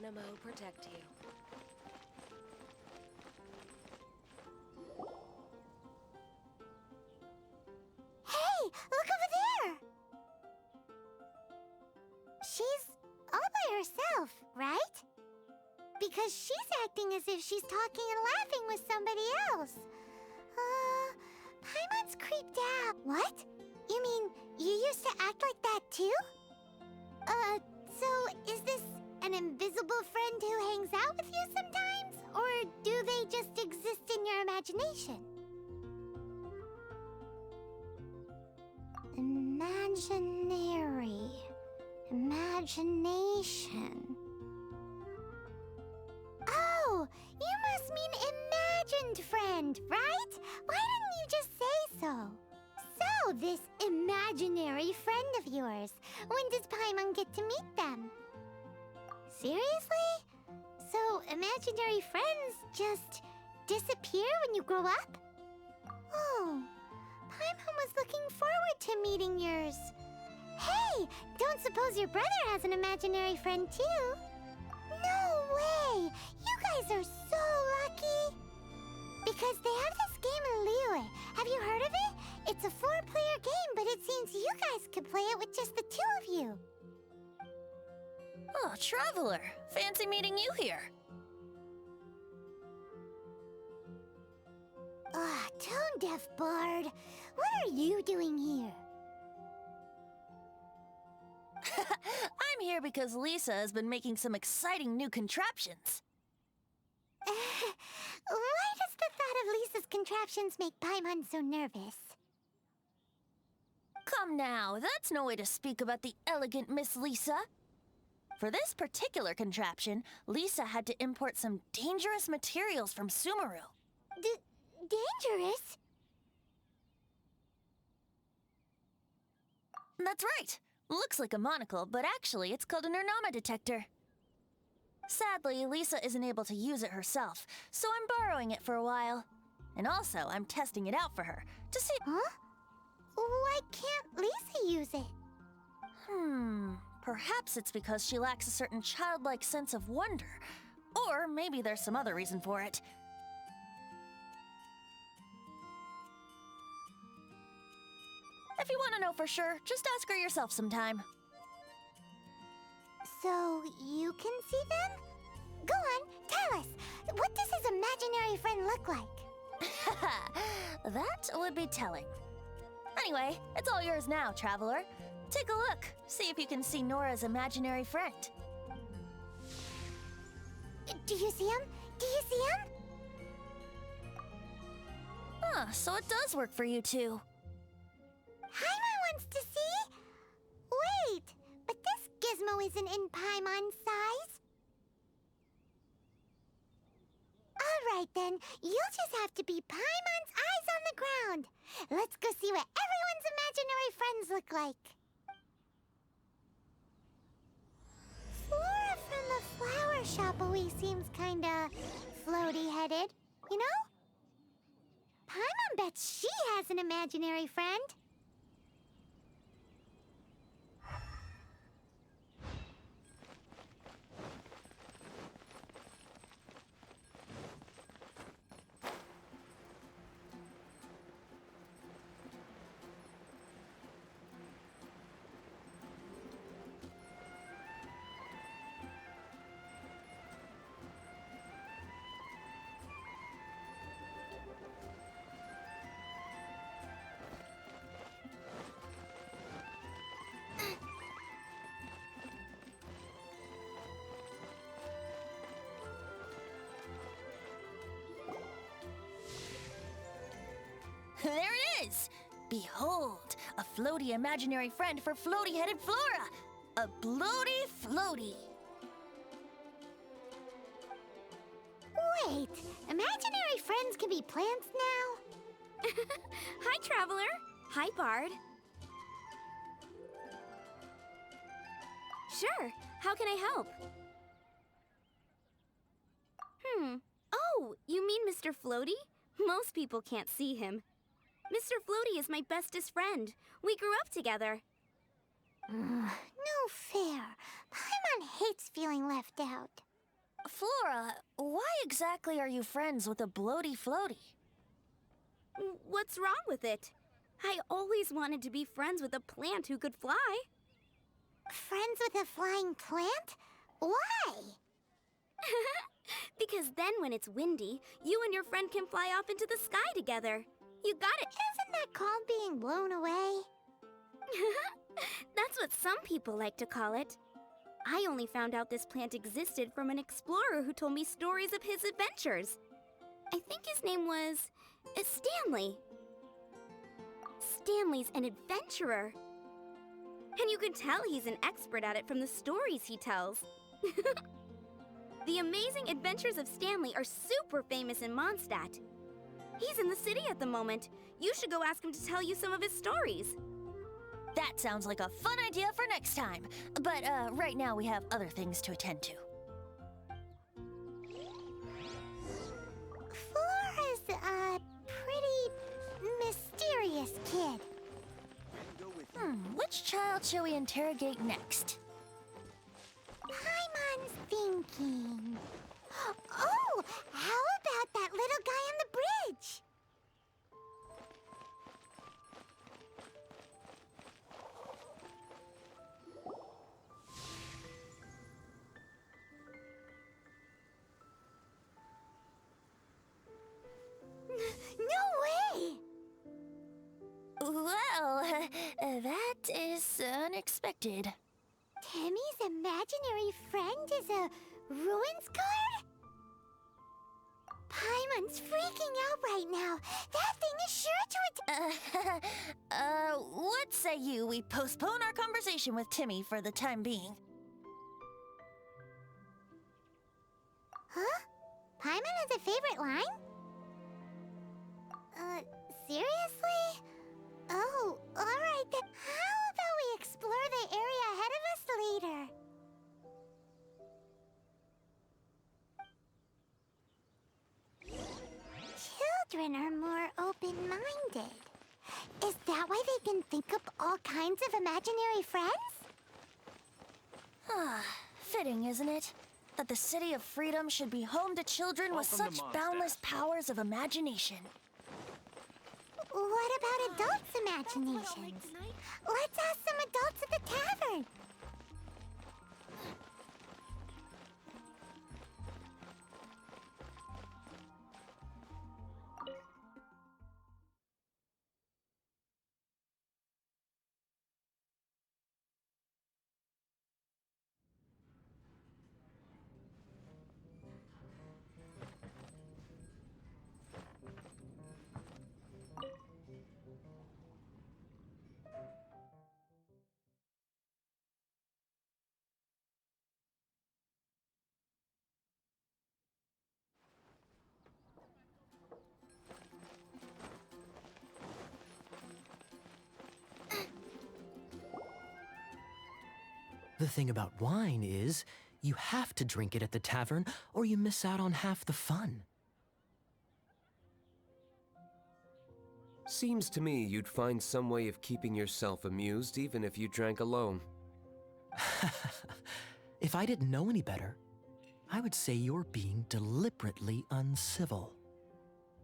Geronimo protect you. Hey, look over there! She's all by herself, right? Because she's acting as if she's talking and laughing with somebody else. Paimon's creeped out. What? You mean you used to act like that too? So is this an invisible friend who hangs out with you sometimes? Or do they just exist in your imagination? Imaginary. Imagination. Oh, you must mean imagined friend, right? Why didn't you just say so? So, this imaginary friend of yours, when does Paimon get to meet them? Seriously? So, imaginary friends just disappear when you grow up? Oh, Paimon was looking forward to meeting yours. Hey, don't suppose your brother has an imaginary friend too? No way! You guys are so lucky! Because they have this game in Liyue. Have you heard of it? It's a 4-player game, but it seems you guys could play it with just the 2 of you. Oh, Traveler! Fancy meeting you here. Tone-deaf bard. What are you doing here? I'm here because Lisa has been making some exciting new contraptions. Why does the thought of Lisa's contraptions make Paimon so nervous? Come now, that's no way to speak about the elegant Miss Lisa. For this particular contraption, Lisa had to import some dangerous materials from Sumeru. Dangerous? That's right. Looks like a monocle, but actually it's called a Nernama detector. Sadly, Lisa isn't able to use it herself, so I'm borrowing it for a while. And also, I'm testing it out for her, to see— Huh? Why can't Lisa use it? Perhaps it's because she lacks a certain childlike sense of wonder. Or maybe there's some other reason for it. If you want to know for sure, just ask her yourself sometime. So, you can see them? Go on, tell us. What does his imaginary friend look like? That would be telling. Anyway, it's all yours now, Traveler. Take a look. See if you can see Nora's imaginary friend. Do you see him? Do you see him? Huh, so it does work for you two. Paimon wants to see? Wait, but this gizmo isn't in Paimon's size. All right then, you'll just have to be Paimon's eyes on the ground. Let's go see what everyone's imaginary friends look like. Flora from the flower shop always seems kinda floaty-headed, you know? Paimon bets she has an imaginary friend. There it is! Behold, a floaty imaginary friend for floaty-headed Flora! A bloaty floaty! Wait, imaginary friends can be plants now? Hi, Traveler. Hi, Bard. Sure. How can I help? Oh, you mean Mr. Floaty? Most people can't see him. Mr. Floaty is my bestest friend. We grew up together. No fair. Paimon hates feeling left out. Flora, why exactly are you friends with a bloaty floaty? What's wrong with it? I always wanted to be friends with a plant who could fly. Friends with a flying plant? Why? Because then when it's windy, you and your friend can fly off into the sky together. You got it. Isn't that called being blown away? That's what some people like to call it. I only found out this plant existed from an explorer who told me stories of his adventures. I think his name was Stanley. Stanley's an adventurer. And you can tell he's an expert at it from the stories he tells. The amazing adventures of Stanley are super famous in Mondstadt. He's in the city at the moment. You should go ask him to tell you some of his stories. That sounds like a fun idea for next time. But right now we have other things to attend to. Flora's a pretty mysterious kid. Which child shall we interrogate next? Paimon's thinking. Oh, how about that little guy on the bridge? No way! Well, that is unexpected. Timmy's imaginary friend is a ruins guard? Paimon's freaking out right now. That thing is sure to What say you we postpone our conversation with Timmy for the time being? Huh? Paimon has a favorite line? Seriously? Oh, alright then. How about we explore the area ahead of us later? Children are more open-minded. Is that why they can think up all kinds of imaginary friends? Fitting, isn't it? That the City of Freedom should be home to children with such boundless powers of imagination. What about adults' imaginations? Let's ask some adults at the tavern. The thing about wine is, you have to drink it at the tavern or you miss out on half the fun. Seems to me you'd find some way of keeping yourself amused even if you drank alone. If I didn't know any better, I would say you're being deliberately uncivil.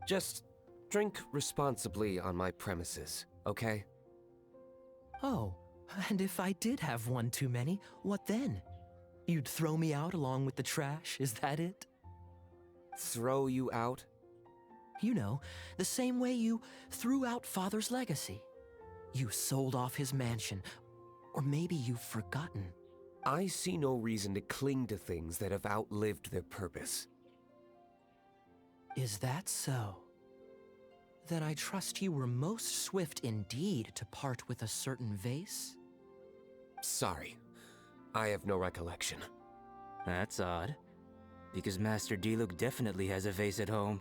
Just drink responsibly on my premises, okay? Oh, and if I did have one too many, what then? You'd throw me out along with the trash, is that it? Throw you out? You know, the same way you threw out Father's legacy. You sold off his mansion, or maybe you've forgotten. I see no reason to cling to things that have outlived their purpose. Is that so? Then I trust you were most swift indeed to part with a certain vase? Sorry, I have no recollection. That's odd, because Master Diluc definitely has a vase at home.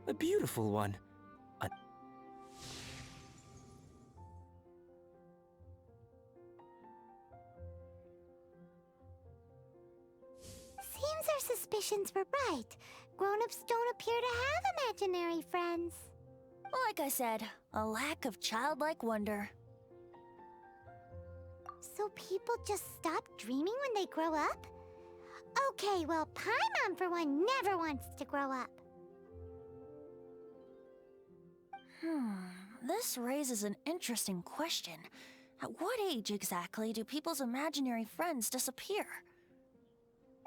A beautiful one. Seems our suspicions were right. Grown-ups don't appear to have imaginary friends. Like I said, a lack of childlike wonder. So people just stop dreaming when they grow up? Okay, well, Paimon, for one, never wants to grow up. This raises an interesting question. At what age exactly do people's imaginary friends disappear?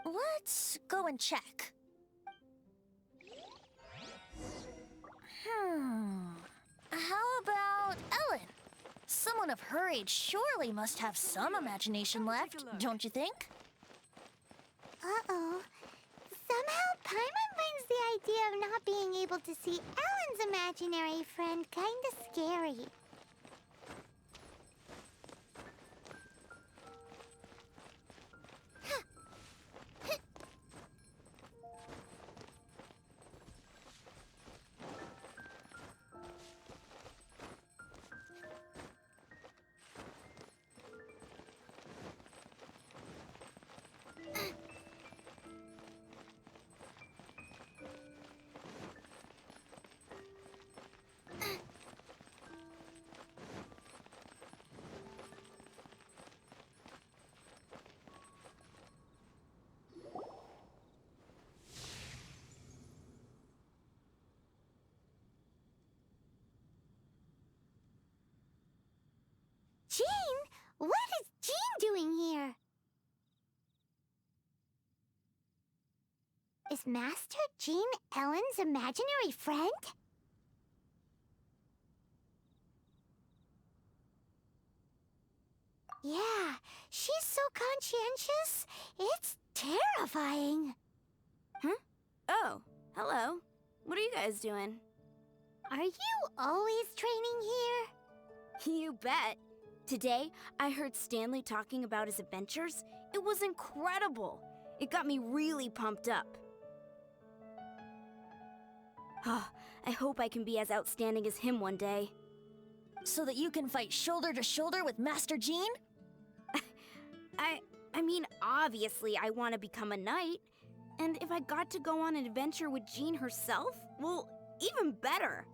Let's go and check. How about Ellen? Someone of her age surely must have some imagination left, don't you think? Uh-oh. Somehow, Paimon finds the idea of not being able to see Ellen's imaginary friend kinda scary. Jean? What is Jean doing here? Is Master Jean Ellen's imaginary friend? Yeah, she's so conscientious. It's terrifying. Oh, hello. What are you guys doing? Are you always training here? You bet. Today, I heard Stanley talking about his adventures. It was incredible. It got me really pumped up. I hope I can be as outstanding as him one day. So that you can fight shoulder to shoulder with Master Jean? I mean, obviously I want to become a knight. And if I got to go on an adventure with Jean herself, well, even better.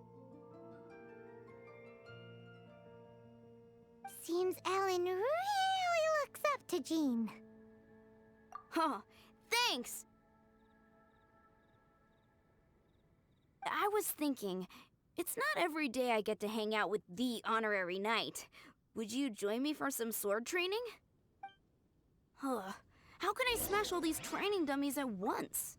Seems Ellen really looks up to Jean. Huh, thanks! I was thinking, it's not every day I get to hang out with the honorary knight. Would you join me for some sword training? How can I smash all these training dummies at once?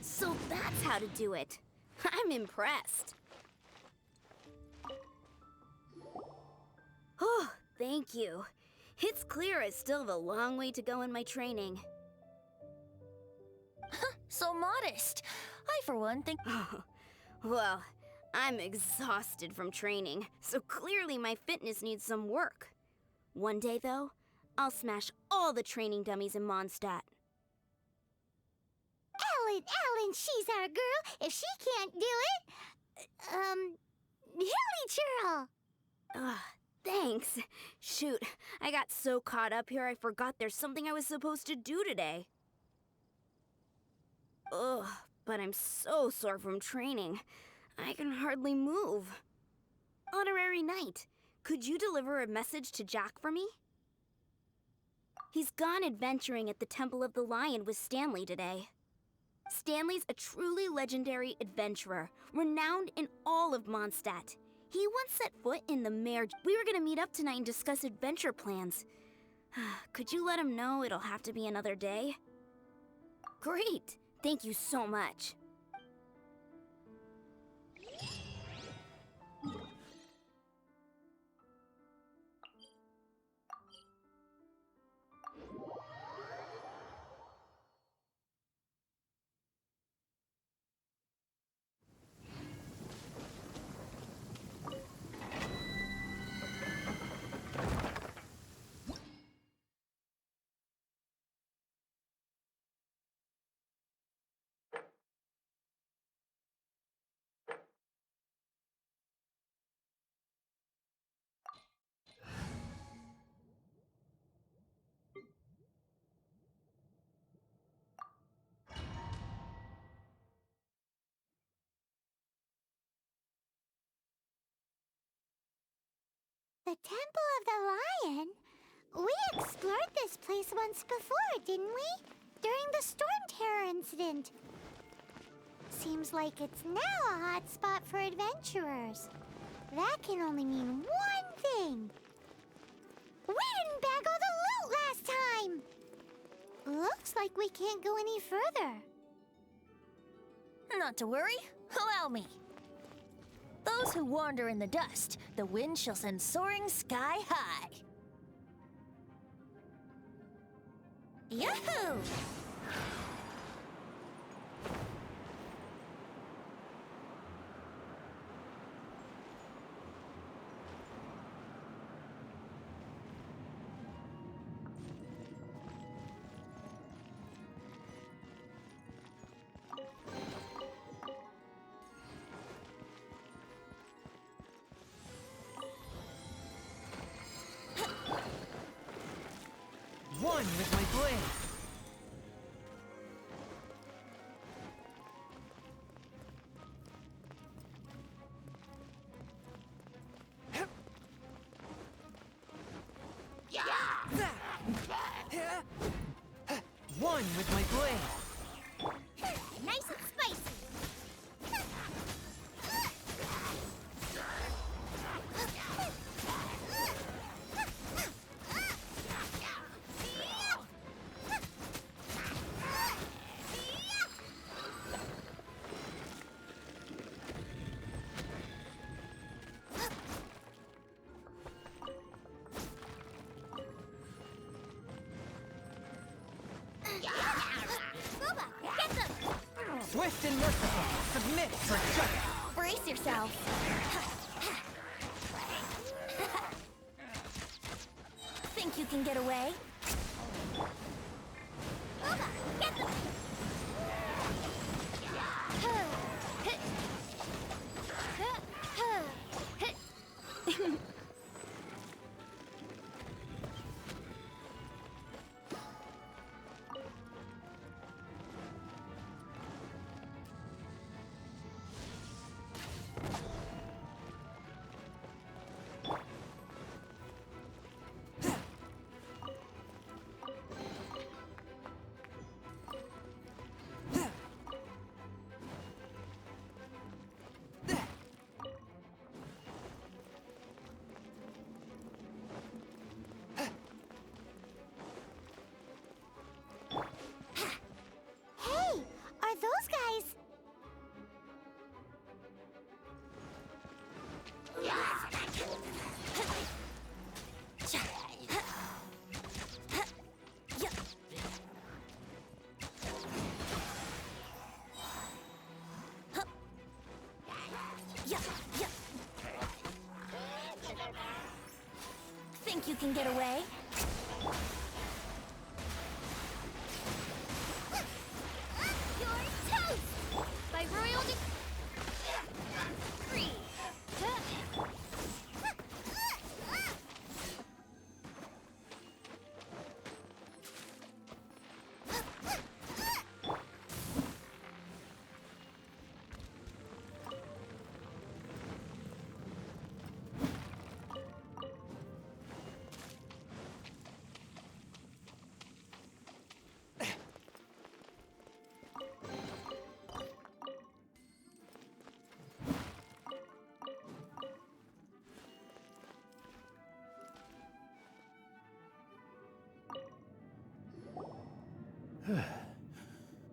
So that's how to do it. I'm impressed. Oh, thank you. It's clear I still have a long way to go in my training. So modest. I, for one, think... Well, I'm exhausted from training, so clearly my fitness needs some work. One day, though, I'll smash all the training dummies in Mondstadt. Ellen, she's our girl. If she can't do it, hilly churl. Thanks. Shoot, I got so caught up here I forgot there's something I was supposed to do today. Ugh, but I'm so sore from training. I can hardly move. Honorary Knight, could you deliver a message to Jack for me? He's gone adventuring at the Temple of the Lion with Stanley today. Stanley's a truly legendary adventurer, renowned in all of Mondstadt. He once set foot in the mare. We were gonna meet up tonight and discuss adventure plans. Could you let him know it'll have to be another day? Great! Thank you so much. The Temple of the Lion? We explored this place once before, didn't we? During the Storm Terror incident. Seems like it's now a hot spot for adventurers. That can only mean one thing. We didn't bag all the loot last time! Looks like we can't go any further. Not to worry. Allow me. Those who wander in the dust, the wind shall send soaring sky high. Yahoo! One with my blade. One with my blade. Nice and spicy. Swift and merciful, submit for justice. Brace yourself. Think you can get away? Get them! Hey, are those guys? Think you can get away? You're toast! By royal decree!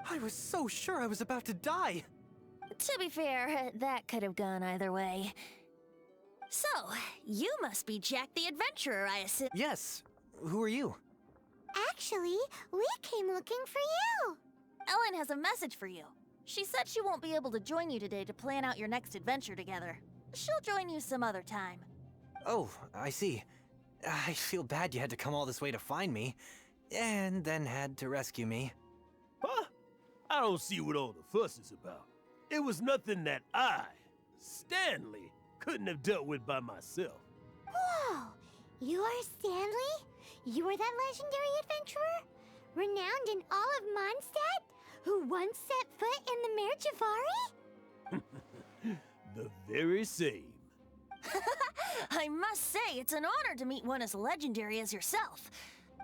I was so sure I was about to die. To be fair, that could have gone either way. So, you must be Jack the Adventurer, I assume. Yes. Who are you? Actually, we came looking for you. Ellen has a message for you. She said she won't be able to join you today to plan out your next adventure together. She'll join you some other time. Oh, I see. I feel bad you had to come all this way to find me, and then had to rescue me. Huh? I don't see what all the fuss is about. It was nothing that I, Stanley, couldn't have dealt with by myself. Whoa! You are Stanley? You are that legendary adventurer? Renowned in all of Mondstadt? Who once set foot in the Mer Jafari? The very same. I I must say, it's an honor to meet one as legendary as yourself.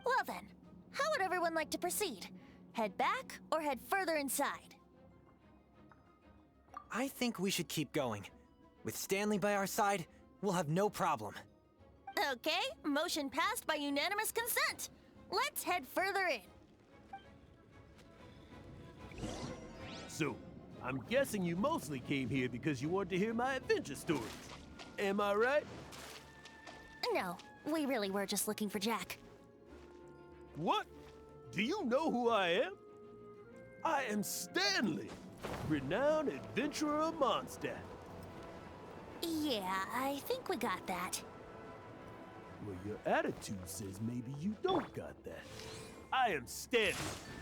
Well then, how would everyone like to proceed? Head back or head further inside? I think we should keep going. With Stanley by our side, we'll have no problem. Okay, motion passed by unanimous consent. Let's head further in. So, I'm guessing you mostly came here because you wanted to hear my adventure stories. Am I right? No, we really were just looking for Jack. What? Do you know who I am? I am Stanley, renowned adventurer of Mondstadt. Yeah, I think we got that. Well, your attitude says maybe you don't got that. I am Stanley,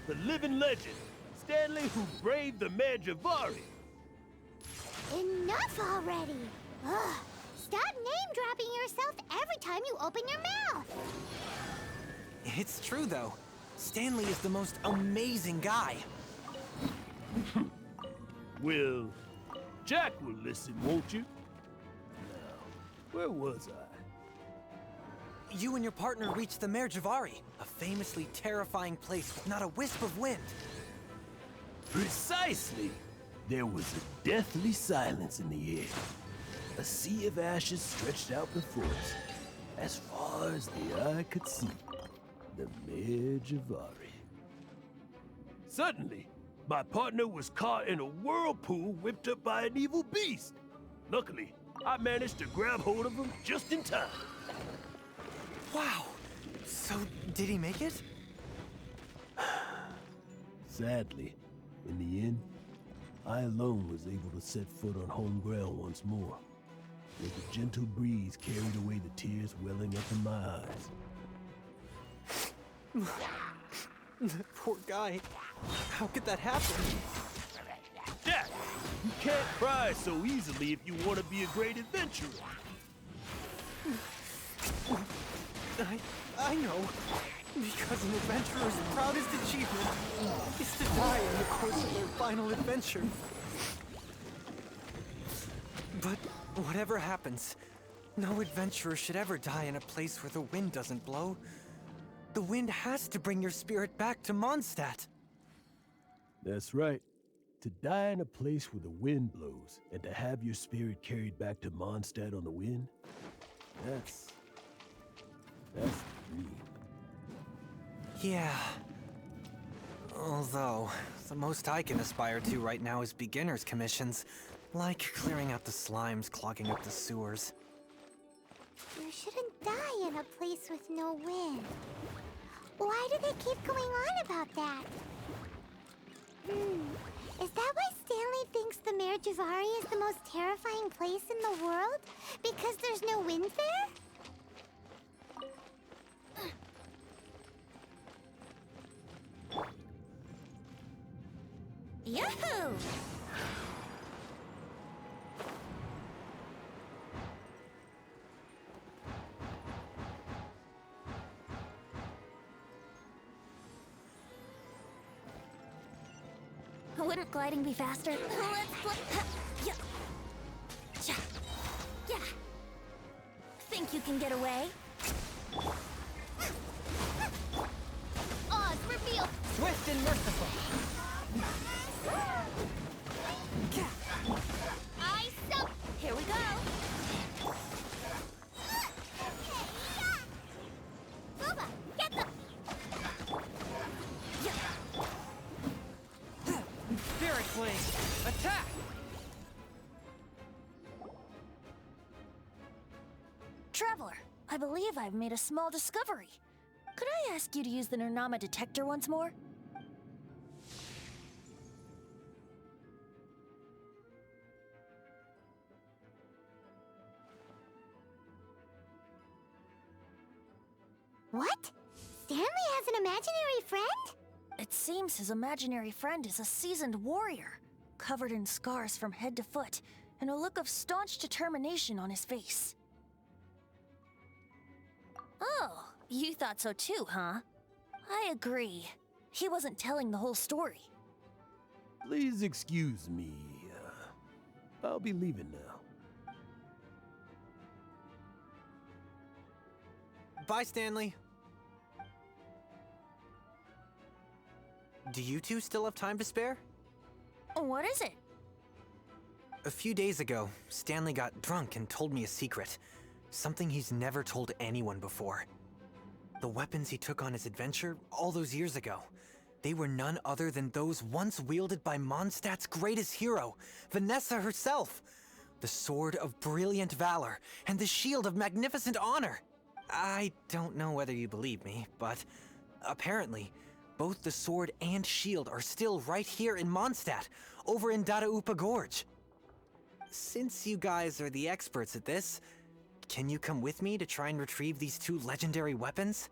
the living legend. Stanley who braved the Mangiavari. Enough already! Ugh. Stop name-dropping yourself every time you open your mouth! It's true, though. Stanley is the most amazing guy. Well, Jack will listen, won't you? Now, where was I? You and your partner reached the Merjavari, a famously terrifying place with not a wisp of wind. Precisely! There was a deathly silence in the air. A sea of ashes stretched out before us, as far as the eye could see. The Merjavari. Suddenly, my partner was caught in a whirlpool whipped up by an evil beast. Luckily, I managed to grab hold of him just in time. Wow! So, did he make it? Sadly, in the end, I alone was able to set foot on home ground once more, where the gentle breeze carried away the tears welling up in my eyes. That poor guy. How could that happen? Jack, you can't cry so easily if you want to be a great adventurer. I know. Because an adventurer's proudest achievement is to die in the course of their final adventure. But whatever happens, no adventurer should ever die in a place where the wind doesn't blow. The wind has to bring your spirit back to Mondstadt. That's right. To die in a place where the wind blows and to have your spirit carried back to Mondstadt on the wind, that's the dream. Yeah. Although, the most I can aspire to right now is beginner's commissions, like clearing out the slimes clogging up the sewers. You shouldn't die in a place with no wind. Why do they keep going on about that? Is that why Stanley thinks the Merjavari is the most terrifying place in the world? Because there's no wind there? Yahoo! Wouldn't gliding be faster? Yeah. Think you can get away? Oz revealed! Swift and merciful! Here we go! Booba, get them! Spirit Flame, attack! Traveler, I believe I've made a small discovery. Could I ask you to use the Nernama detector once more? What? Stanley has an imaginary friend? It seems his imaginary friend is a seasoned warrior, covered in scars from head to foot, and a look of staunch determination on his face. Oh, you thought so too, huh? I agree. He wasn't telling the whole story. Please excuse me. I'll be leaving now. Bye, Stanley. Do you two still have time to spare? What is it? A few days ago, Stanley got drunk and told me a secret. Something he's never told anyone before. The weapons he took on his adventure all those years ago, they were none other than those once wielded by Mondstadt's greatest hero, Vanessa herself. The Sword of Brilliant Valor and the Shield of Magnificent Honor. I don't know whether you believe me, but apparently, both the sword and shield are still right here in Mondstadt, over in Dadaupa Gorge. Since you guys are the experts at this, can you come with me to try and retrieve these two legendary weapons?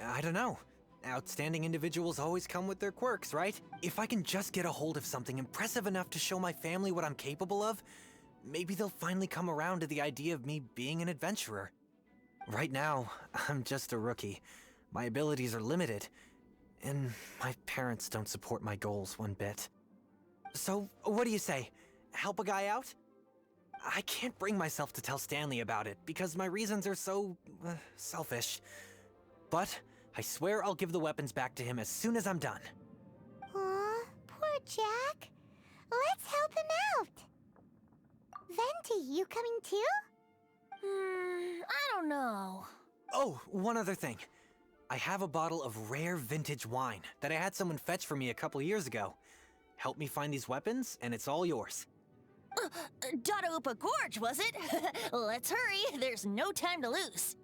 I don't know. Outstanding individuals always come with their quirks, right? If I can just get a hold of something impressive enough to show my family what I'm capable of, maybe they'll finally come around to the idea of me being an adventurer. Right now, I'm just a rookie. My abilities are limited, and my parents don't support my goals one bit. So, what do you say? Help a guy out? I can't bring myself to tell Stanley about it because my reasons are so selfish. But I swear I'll give the weapons back to him as soon as I'm done. Aw, poor Jack. Let's help him out. Venti, you coming too? I don't know. Oh, one other thing. I have a bottle of rare vintage wine that I had someone fetch for me a couple years ago. Help me find these weapons, and it's all yours. Dadaupa Gorge, was it? Let's hurry. There's no time to lose.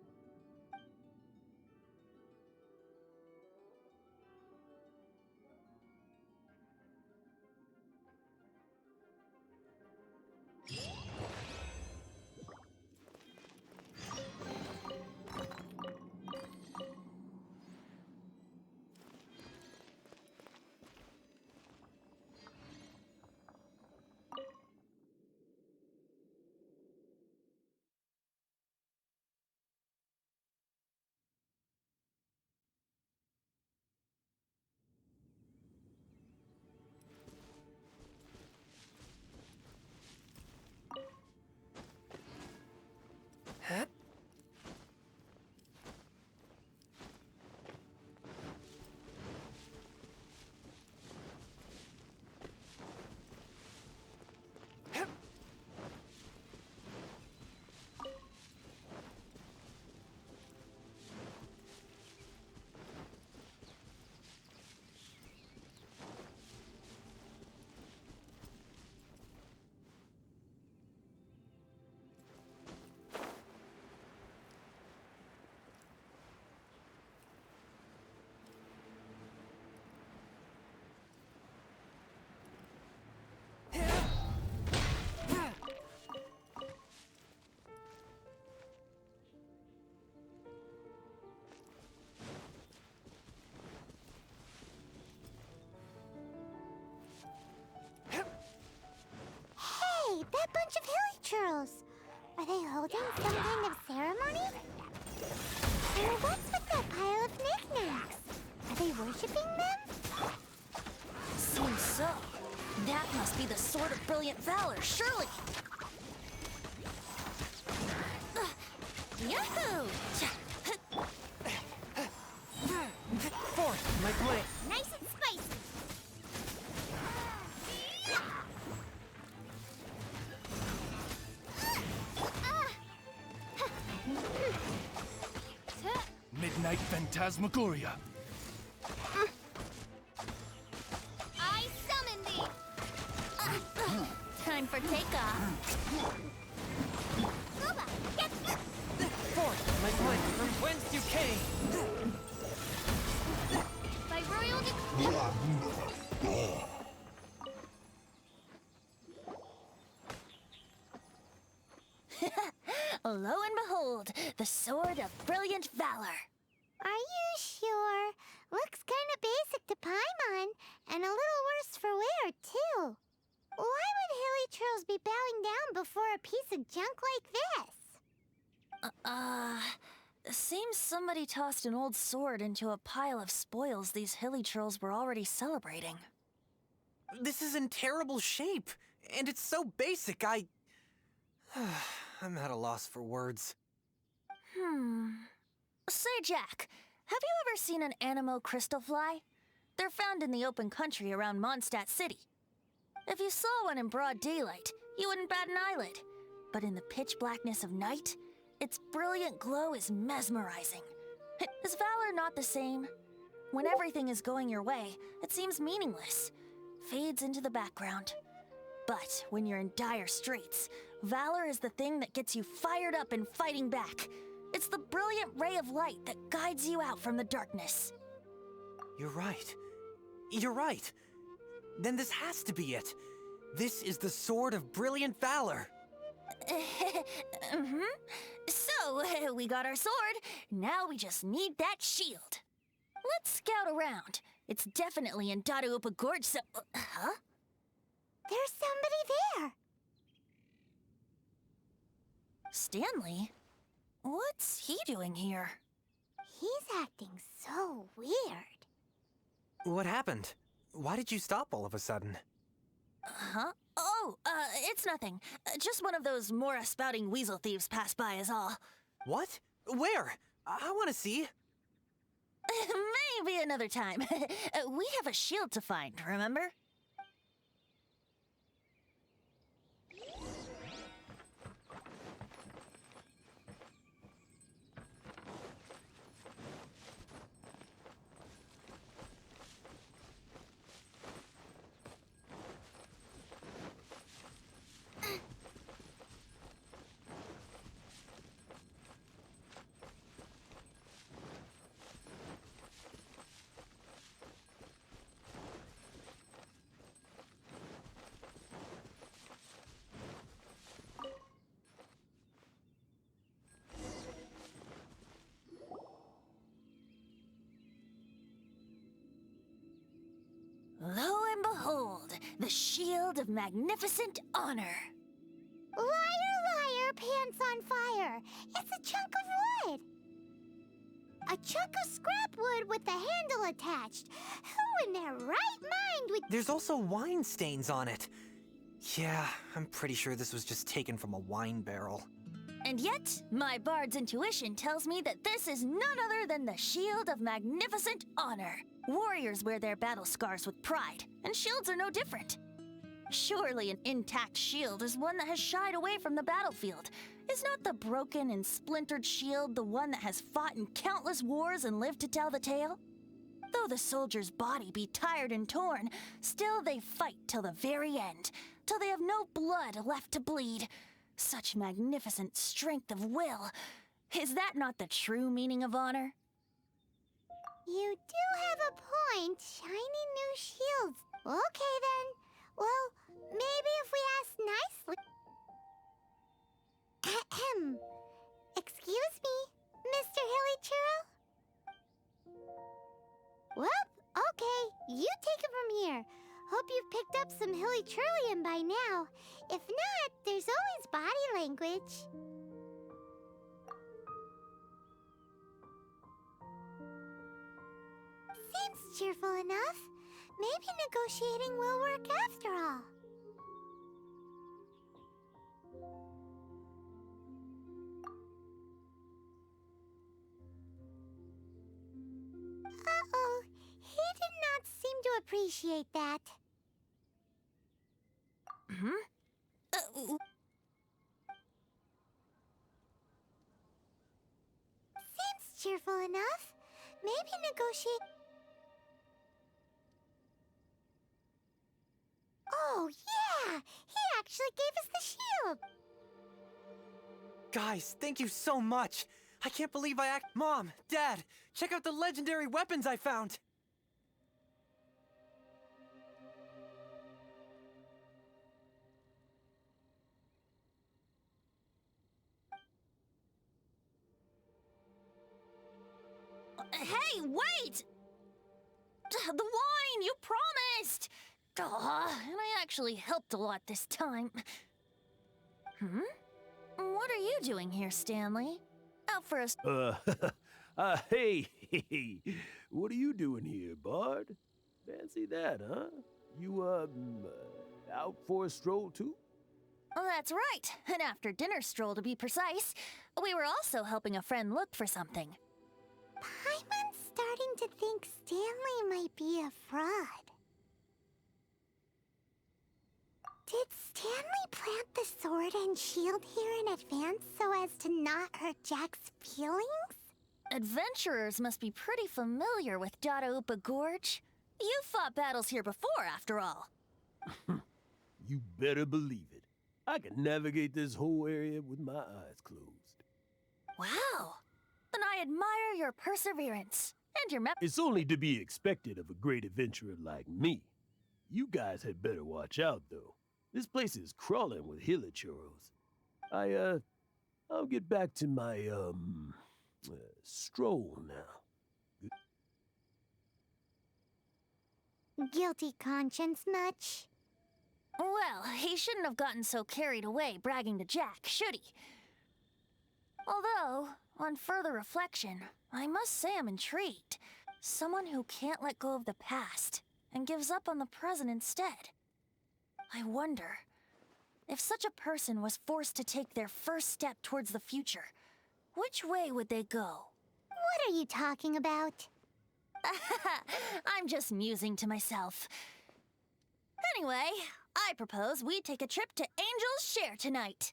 Hey, that bunch of hilly churls. Are they holding some kind of ceremony? And what's with that pile of knickknacks? Are they worshipping them? Seems so. That must be the Sword of Brilliant Valor, surely. Yahoo! Forth, my blade. Nice and spicy. Midnight Phantasmagoria. I summon thee. Time for takeoff. Luba, get Forth, my blade, from whence you came. by royal decree. Lo and behold, the Sword of Brilliant Valor. Are you sure? Looks kind of basic to Paimon, and a little worse for wear, too. Why would hilly churls be bowing down before a piece of junk like this? Seems somebody tossed an old sword into a pile of spoils these hilly trolls were already celebrating. This is in terrible shape, and it's so basic, I'm at a loss for words. Say, Jack, have you ever seen an anemo crystal fly? They're found in the open country around Mondstadt City. If you saw one in broad daylight, you wouldn't bat an eyelid. But in the pitch blackness of night, its brilliant glow is mesmerizing. Is valor not the same? When everything is going your way, it seems meaningless, fades into the background. But when you're in dire straits, valor is the thing that gets you fired up and fighting back. It's the brilliant ray of light that guides you out from the darkness. You're right. You're right. Then this has to be it. This is the Sword of Brilliant Valor. So, we got our sword. Now we just need that shield. Let's scout around. It's definitely in Dadaupa Gorge, so... Huh? There's somebody there. Stanley? What's he doing here? He's acting so weird. What happened? Why did you stop all of a sudden? Huh? Oh, it's nothing. Just one of those Mora-spouting weasel thieves passed by is all. What? Where? I want to see. Maybe another time. We have a shield to find, remember? Lo and behold, the shield of magnificent honor. Liar, liar, pants on fire. It's a chunk of wood. A chunk of scrap wood with the handle attached. Who in their right mind would... There's also wine stains on it. Yeah, I'm pretty sure this was just taken from a wine barrel. And yet, my bard's intuition tells me that this is none other than the shield of magnificent honor. Warriors wear their battle scars with pride, and shields are no different. Surely an intact shield is one that has shied away from the battlefield. Is not the broken and splintered shield the one that has fought in countless wars and lived to tell the tale? Though the soldier's body be tired and torn, still they fight till the very end, till they have no blood left to bleed. Such magnificent strength of will. Is that not the true meaning of honor? You do have a point. Shiny new shields. Okay then. Well, maybe if we ask nicely... Ahem. Excuse me, Mr. Hilly Churro? Whoop, okay. You take it from here. Hope you've picked up some Hilly Churlian by now. If not, there's always body language. Seems cheerful enough. Maybe negotiating will work after all. Uh-oh. He did not seem to appreciate that. Seems cheerful enough. Maybe negotiate... Oh, yeah! He actually gave us the shield! Guys, thank you so much! I can't believe I act... Mom, Dad, check out the legendary weapons I found! Hey, wait! The wine, you promised! And I actually helped a lot this time. What are you doing here, Stanley? Out for a... Hey, what are you doing here, Bard? Fancy that, huh? You, out for a stroll, too? That's right. An after-dinner stroll, to be precise. We were also helping a friend look for something. Paimon's starting to think Stanley might be a fraud. Did Stanley plant the sword and shield here in advance so as to not hurt Jack's feelings? Adventurers must be pretty familiar with Dadaupa Gorge. You've fought battles here before, after all. You better believe it. I can navigate this whole area with my eyes closed. Wow. Then I admire your perseverance and your It's only to be expected of a great adventurer like me. You guys had better watch out, though. This place is crawling with hilichurros. I'll get back to my, stroll now. Guilty conscience much? Well, he shouldn't have gotten so carried away bragging to Jack, should he? Although, on further reflection, I must say I'm intrigued. Someone who can't let go of the past and gives up on the present instead. I wonder, if such a person was forced to take their first step towards the future, which way would they go? What are you talking about? I'm just musing to myself. Anyway, I propose we take a trip to Angel's Share tonight.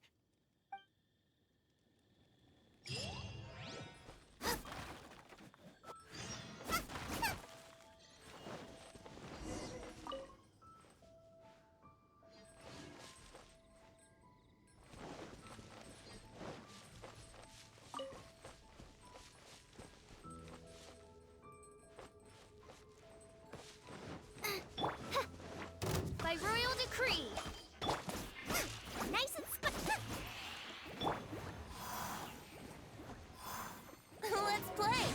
By royal decree. Nice and Let's play!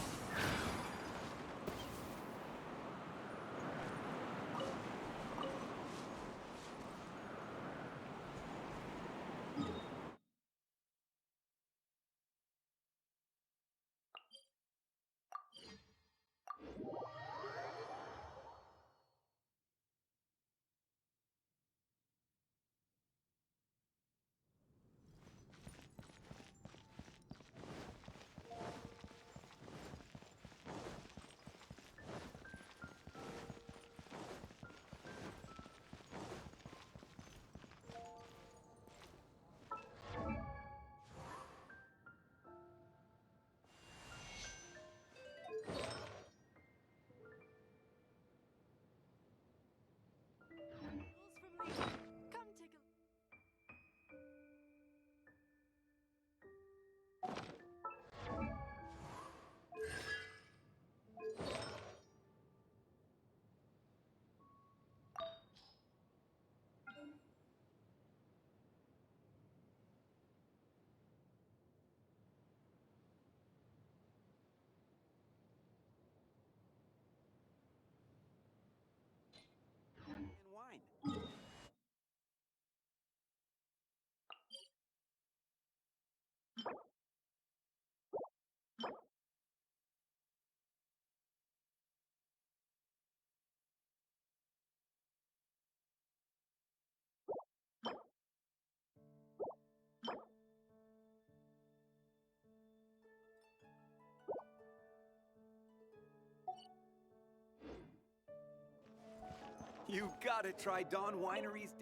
You gotta try Dawn Winery's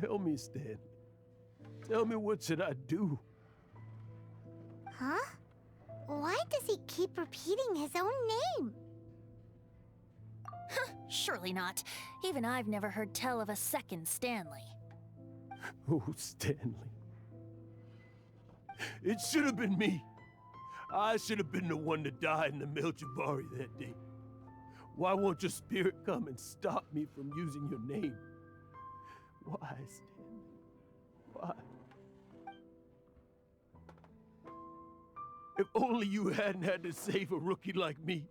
Tell me, Stan. Tell me, what should I do? Huh? Why does he keep repeating his own name? Surely not. Even I've never heard tell of a second Stanley. Oh, Stanley. It should have been me. I should have been the one that died in the Melchivari that day. Why won't your spirit come and stop me from using your name? Why, Stanley? Why? If only you hadn't had to save a rookie like me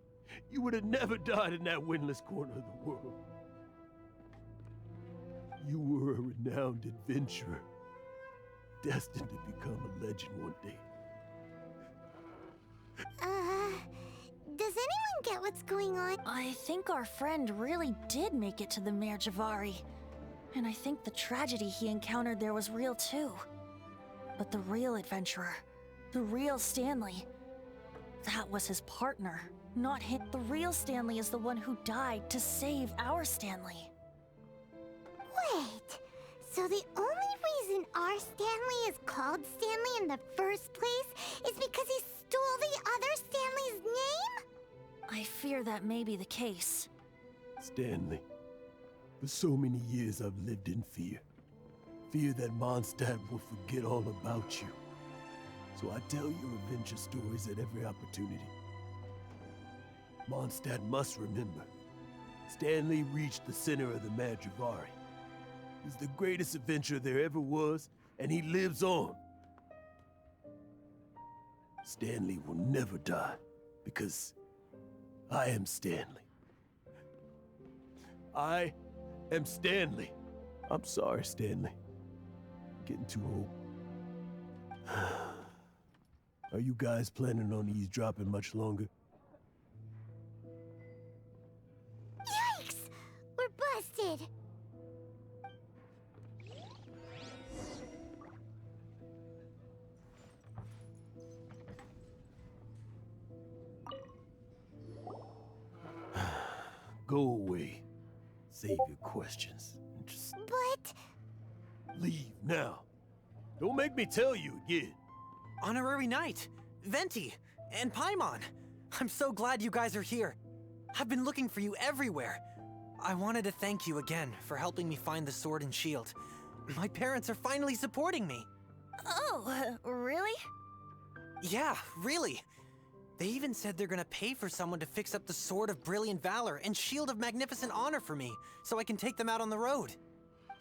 you would have never died in that windless corner of the world. You were a renowned adventurer, destined to become a legend one day. Does anyone get what's going on? I think our friend really did make it to the Mare Javari. And I think the tragedy he encountered there was real too. But the real adventurer, the real Stanley, that was his partner, not him. The real Stanley is the one who died to save our Stanley. Wait, so the only reason our Stanley is called Stanley in the first place is because he stole the other Stanley's name? I fear that may be the case. Stanley, for so many years I've lived in fear. Fear that Mondstadt will forget all about you. So I tell your adventure stories at every opportunity. Mondstadt must remember. Stanley reached the center of the Mare Javari. He's the greatest adventurer there ever was, and he lives on. Stanley will never die, because I am Stanley. I am Stanley. I'm sorry, Stanley. Getting too old. Are you guys planning on eavesdropping much longer? Yikes! We're busted! Go away. Save your questions. Just But... leave now. Don't make me tell you again. Honorary Knight, Venti, and Paimon. I'm so glad you guys are here. I've been looking for you everywhere. I wanted to thank you again for helping me find the sword and shield. My parents are finally supporting me. Oh, really? Yeah, really. They even said they're gonna pay for someone to fix up the Sword of Brilliant Valor and Shield of Magnificent Honor for me, so I can take them out on the road.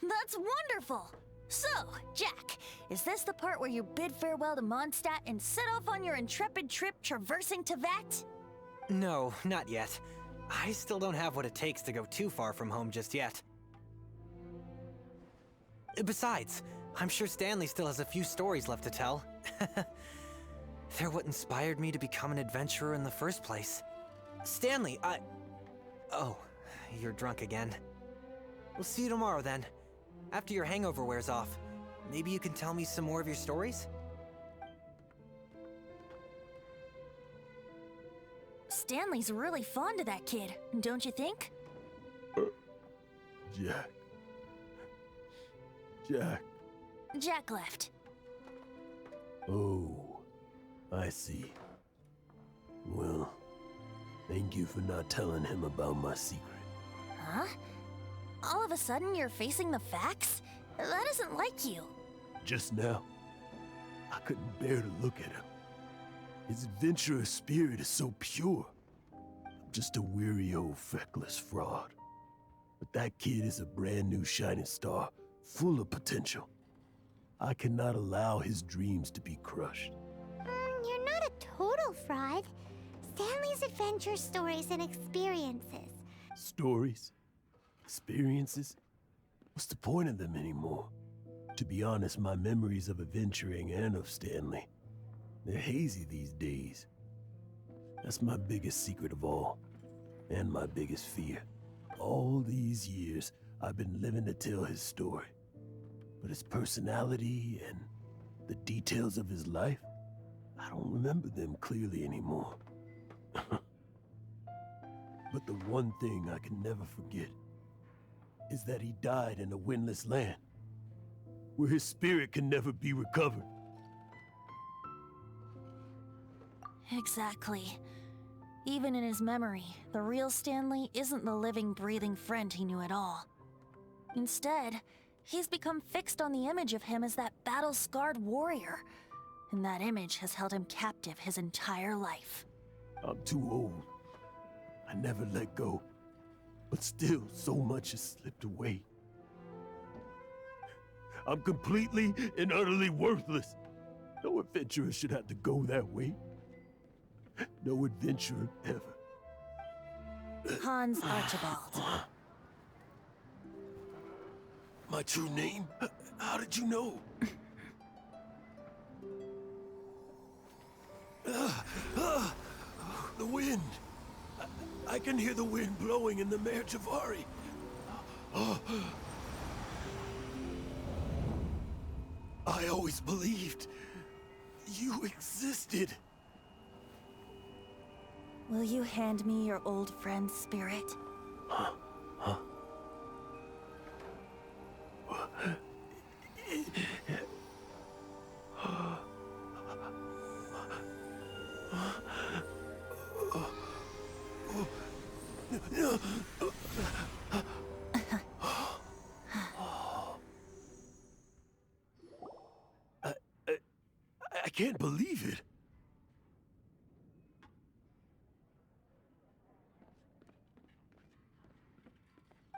That's wonderful! So, Jack, is this the part where you bid farewell to Mondstadt and set off on your intrepid trip traversing Tevat? No, not yet. I still don't have what it takes to go too far from home just yet. Besides, I'm sure Stanley still has a few stories left to tell. They're what inspired me to become an adventurer in the first place. Stanley, Oh, you're drunk again. We'll see you tomorrow then. After your hangover wears off. Maybe you can tell me some more of your stories? Stanley's really fond of that kid, don't you think? Jack. Jack. Jack left. Oh, I see. Well, thank you for not telling him about my secret. Huh? All of a sudden you're facing the facts? That isn't like you. Just now, I couldn't bear to look at him. His adventurous spirit is so pure. I'm just a weary old feckless fraud. But that kid is a brand new shining star, full of potential. I cannot allow his dreams to be crushed. You're not a total fraud. Stanley's adventure stories and experiences. Stories? Experiences? What's the point of them anymore? To be honest, my memories of adventuring and of Stanley, they're hazy these days. That's my biggest secret of all, and my biggest fear. All these years, I've been living to tell his story. But his personality and the details of his life, I don't remember them clearly anymore. But the one thing I can never forget is that he died in a windless land, where his spirit can never be recovered. Exactly. Even in his memory, the real Stanley isn't the living, breathing friend he knew at all. Instead, he's become fixed on the image of him as that battle-scarred warrior, and that image has held him captive his entire life. I'm too old. I never let go. But still, so much has slipped away. I'm completely and utterly worthless. No adventurer should have to go that way. No adventurer ever. Hans Archibald. My true name? How did you know? The wind. I can hear the wind blowing in the Mare Javari. I always believed you existed. Will you hand me your old friend's spirit? I can't believe it.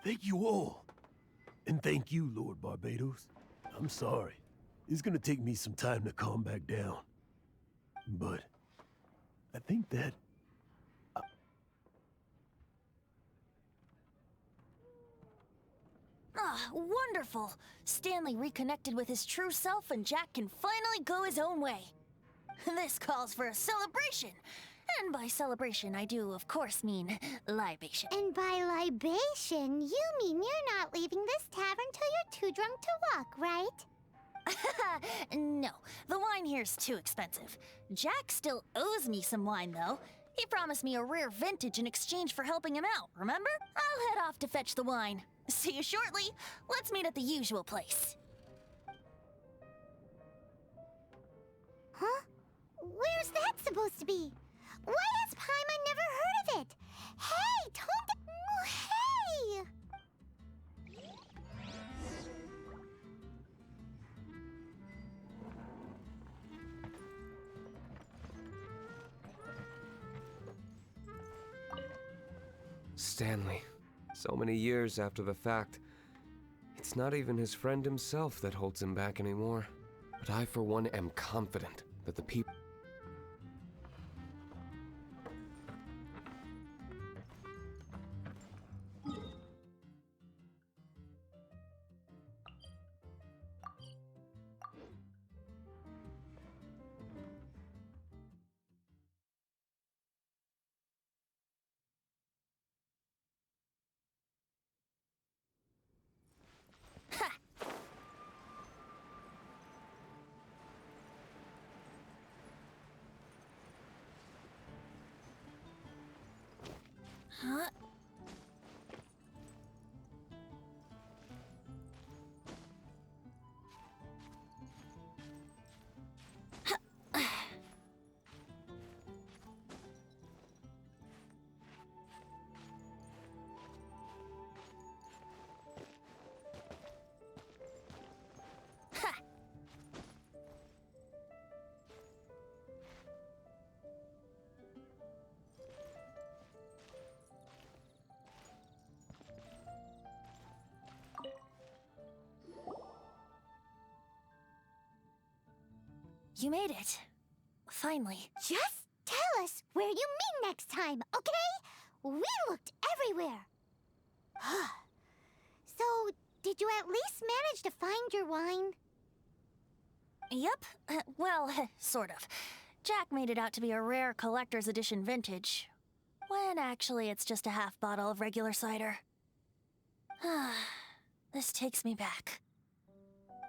Thank you all. And thank you, Lord Barbados. I'm sorry. It's gonna take me some time to calm back down. But I think that... Ah, wonderful! Stanley reconnected with his true self and Jack can finally go his own way. This calls for a celebration. And by celebration, I do, of course, mean libation. And by libation, you mean you're not leaving this tavern till you're too drunk to walk, right? No, the wine here's too expensive. Jack still owes me some wine, though. He promised me a rare vintage in exchange for helping him out, remember? I'll head off to fetch the wine. See you shortly. Let's meet at the usual place. Huh? Where's that supposed to be? Why has Paimon never heard of it? Hey, don't... Hey! Stanley. So many years after the fact. It's not even his friend himself that holds him back anymore. But I, for one, am confident that the people... Huh? You made it. Finally. Just tell us where you meet next time, okay? We looked everywhere. So, did you at least manage to find your wine? Yep. Well, sort of. Jack made it out to be a rare collector's edition vintage, when actually it's just a half bottle of regular cider. This takes me back.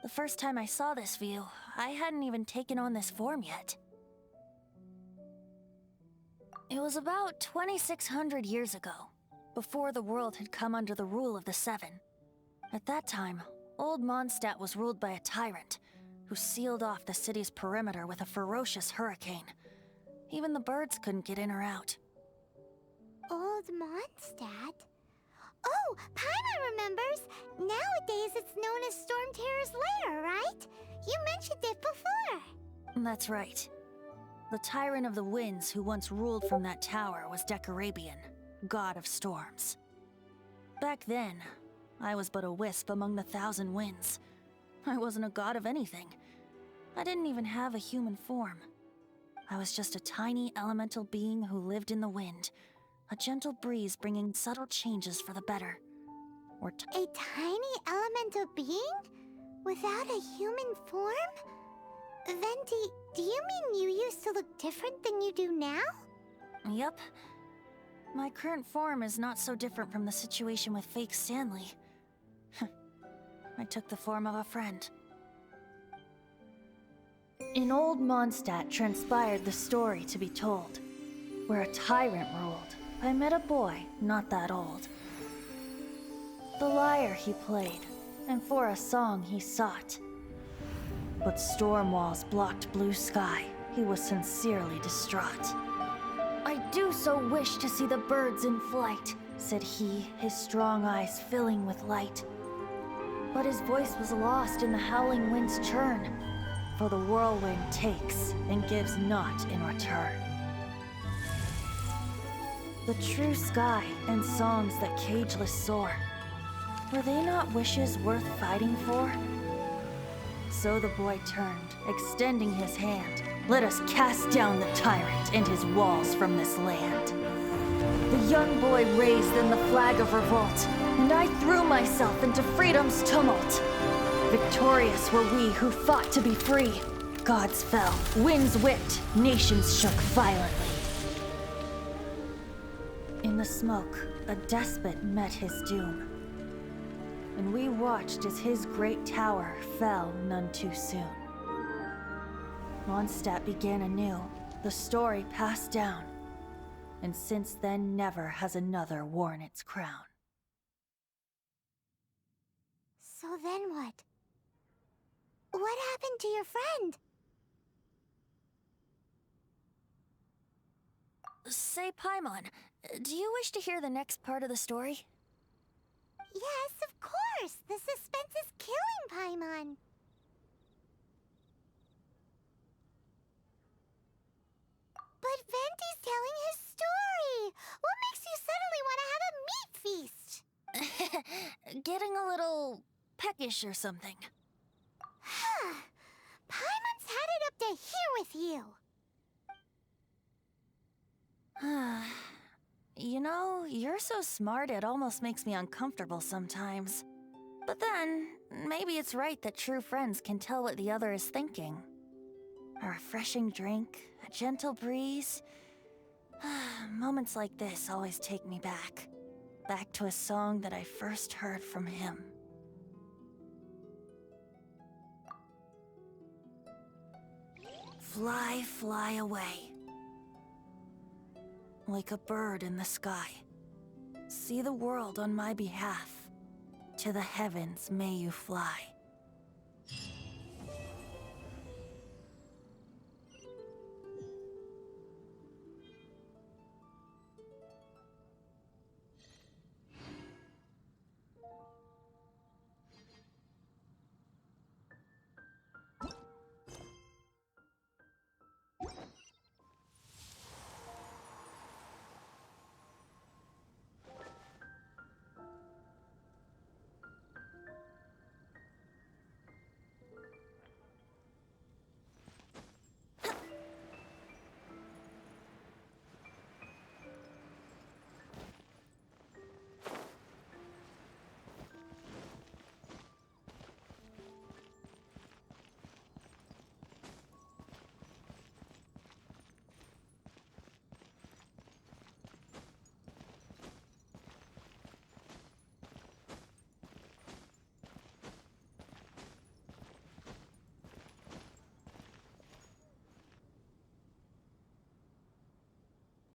The first time I saw this view, I hadn't even taken on this form yet. It was about 2,600 years ago, before the world had come under the rule of the Seven. At that time, old Mondstadt was ruled by a tyrant, who sealed off the city's perimeter with a ferocious hurricane. Even the birds couldn't get in or out. Old Mondstadt? Oh, Paimon remembers! Nowadays it's known as Storm Terror's lair, right? You mentioned it before. That's right. The Tyrant of the Winds who once ruled from that tower was Decarabian, god of storms. Back then, I was but a wisp among the 1,000 winds. I wasn't a god of anything. I didn't even have a human form. I was just a tiny elemental being who lived in the wind, A gentle breeze bringing subtle changes for the better. Or A tiny elemental being? Without a human form? Venti, do you mean you used to look different than you do now? Yep. My current form is not so different from the situation with fake Stanley. I took the form of a friend. In old Mondstadt transpired the story to be told, where a tyrant ruled. I met a boy not that old. The lyre he played, and for a song he sought. But storm walls blocked blue sky. He was sincerely distraught. I do so wish to see the birds in flight, said he, his strong eyes filling with light. But his voice was lost in the howling wind's churn, for the whirlwind takes and gives not in return. The true sky and songs that cageless soar, were they not wishes worth fighting for? So the boy turned, extending his hand. Let us cast down the tyrant and his walls from this land. The young boy raised then the flag of revolt, and I threw myself into freedom's tumult. Victorious were we who fought to be free. Gods fell, winds whipped, nations shook violently. In the smoke, a despot met his doom, and we watched as his great tower fell none too soon. Mondstadt began anew, the story passed down, and since then never has another worn its crown. So then what? What happened to your friend? Say, Paimon, do you wish to hear the next part of the story? Yes, of course! The suspense is killing Paimon! But Venti's telling his story! What makes you suddenly want to have a meat feast? Getting a little peckish or something. Paimon's had it up to here with you! You know, you're so smart it almost makes me uncomfortable sometimes. But then, maybe it's right that true friends can tell what the other is thinking. A refreshing drink, a gentle breeze. Moments like this always take me back. Back to a song that I first heard from him. Fly, fly away. Like a bird in the sky. See the world on my behalf. To the heavens may you fly.